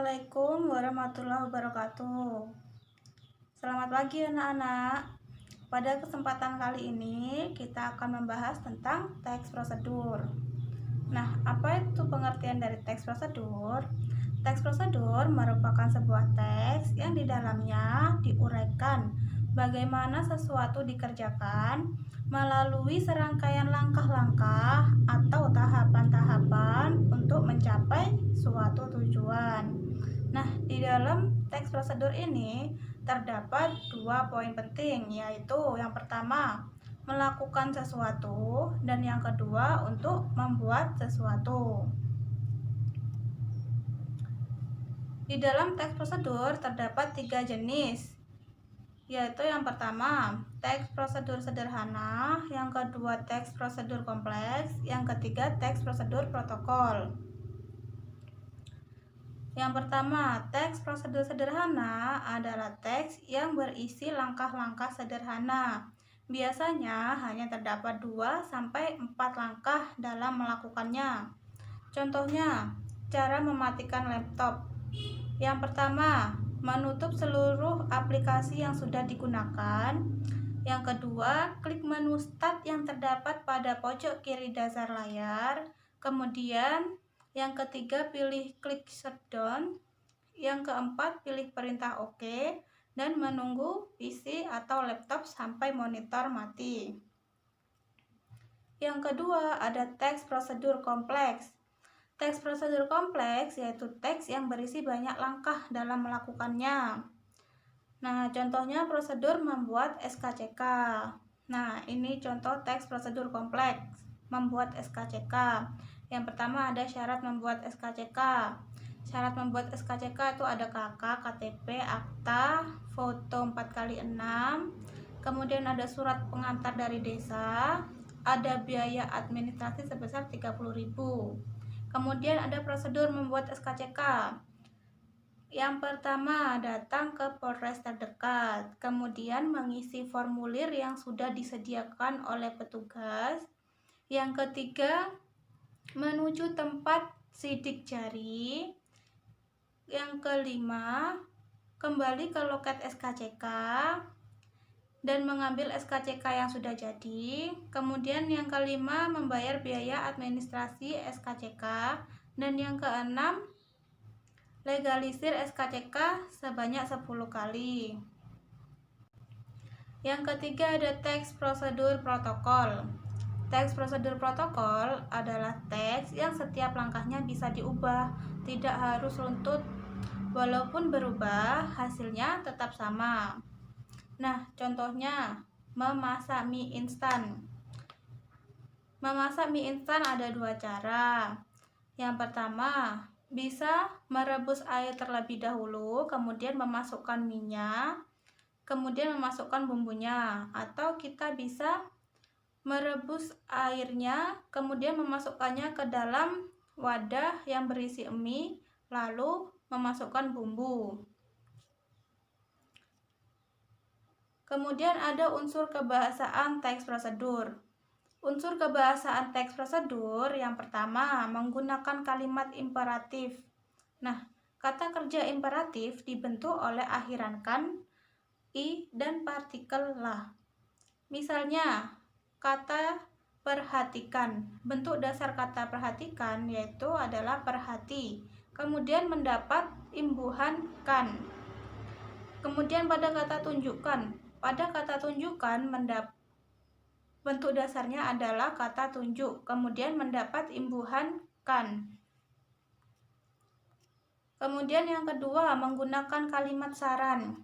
Assalamualaikum warahmatullahi wabarakatuh. Selamat pagi anak-anak. Pada kesempatan kali ini kita akan membahas tentang teks prosedur. Nah, apa itu pengertian dari teks prosedur? Teks prosedur merupakan sebuah teks yang di dalamnya diuraikan bagaimana sesuatu dikerjakan melalui serangkaian langkah-langkah atau tahapan-tahapan untuk mencapai suatu tujuan. Nah, di dalam teks prosedur ini terdapat 2 poin penting, yaitu yang pertama, melakukan sesuatu, dan yang kedua, untuk membuat sesuatu. Di dalam teks prosedur terdapat 3 jenis, yaitu yang pertama, teks prosedur sederhana, yang kedua, teks prosedur kompleks, yang ketiga, teks prosedur protokol. Yang pertama, teks prosedur sederhana adalah teks yang berisi langkah-langkah sederhana. Biasanya hanya terdapat 2-4 langkah dalam melakukannya. Contohnya, cara mematikan laptop. Yang pertama, menutup seluruh aplikasi yang sudah digunakan. Yang kedua, klik menu Start yang terdapat pada pojok kiri dasar layar. Kemudian, yang ketiga, pilih klik shutdown. Yang keempat, pilih perintah OK dan menunggu PC atau laptop sampai monitor mati. Yang kedua, ada teks prosedur kompleks. Teks prosedur kompleks yaitu teks yang berisi banyak langkah dalam melakukannya. Nah, contohnya prosedur membuat SKCK. Nah, ini contoh teks prosedur kompleks membuat SKCK. Yang pertama ada syarat membuat SKCK. Syarat membuat SKCK itu ada KK, KTP, akta, foto 4x6, kemudian ada surat pengantar dari desa, ada biaya administrasi sebesar 30.000. Kemudian ada prosedur membuat SKCK. Yang pertama, datang ke Polres terdekat, kemudian mengisi formulir yang sudah disediakan oleh petugas. Yang ketiga, menuju tempat sidik jari. Yang kelima, kembali ke loket SKCK dan mengambil SKCK yang sudah jadi. Kemudian yang kelima, membayar biaya administrasi SKCK. Dan yang keenam, legalisir SKCK sebanyak 10 kali. Yang ketiga ada teks prosedur protokol. Teks prosedur protokol adalah teks yang setiap langkahnya bisa diubah, tidak harus runtut. Walaupun berubah, hasilnya tetap sama. Nah, contohnya memasak mie instan. Memasak mie instan ada 2 cara. Yang pertama, bisa merebus air terlebih dahulu, kemudian memasukkan minyak, kemudian memasukkan bumbunya. Atau kita bisa merebus airnya, kemudian memasukkannya ke dalam wadah yang berisi mie, lalu memasukkan bumbu. Kemudian ada unsur kebahasaan teks prosedur. Unsur kebahasaan teks prosedur yang pertama, menggunakan kalimat imperatif. Nah, kata kerja imperatif dibentuk oleh akhiran kan, i, dan partikel lah. Misalnya, kata perhatikan. Bentuk dasar kata perhatikan yaitu adalah perhati. Kemudian mendapat imbuhan kan. Kemudian pada kata tunjukkan. Pada kata tunjukkan bentuk dasarnya adalah kata tunjuk. Kemudian mendapat imbuhan kan. Kemudian yang kedua, menggunakan kalimat saran.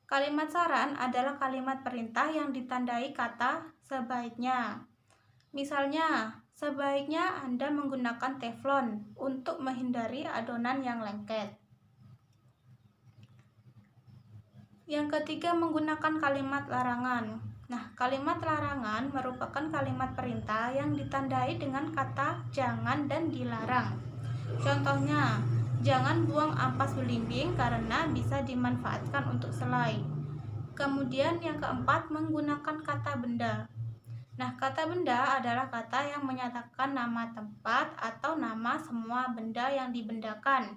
Kalimat saran adalah kalimat perintah yang ditandai kata sebaiknya. Misalnya, sebaiknya Anda menggunakan teflon untuk menghindari adonan yang lengket. Yang ketiga, menggunakan kalimat larangan. Nah, kalimat larangan merupakan kalimat perintah yang ditandai dengan kata jangan dan dilarang. Contohnya, jangan buang ampas belimbing karena bisa dimanfaatkan untuk selai. Kemudian yang keempat, menggunakan kata benda. Nah, kata benda adalah kata yang menyatakan nama tempat atau nama semua benda yang dibendakan.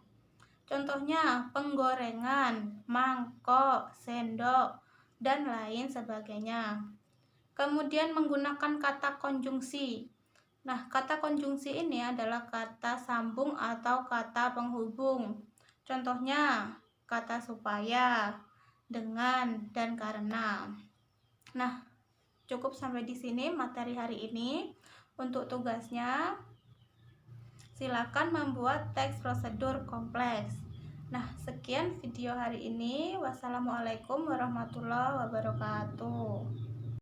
Contohnya penggorengan, mangkok, sendok, dan lain sebagainya. Kemudian menggunakan kata konjungsi. Nah, kata konjungsi ini adalah kata sambung atau kata penghubung. Contohnya kata supaya, dengan, dan karena. Nah, cukup sampai di sini materi hari ini. Untuk tugasnya, silakan membuat teks prosedur kompleks. Nah, sekian video hari ini. Wassalamualaikum warahmatullahi wabarakatuh.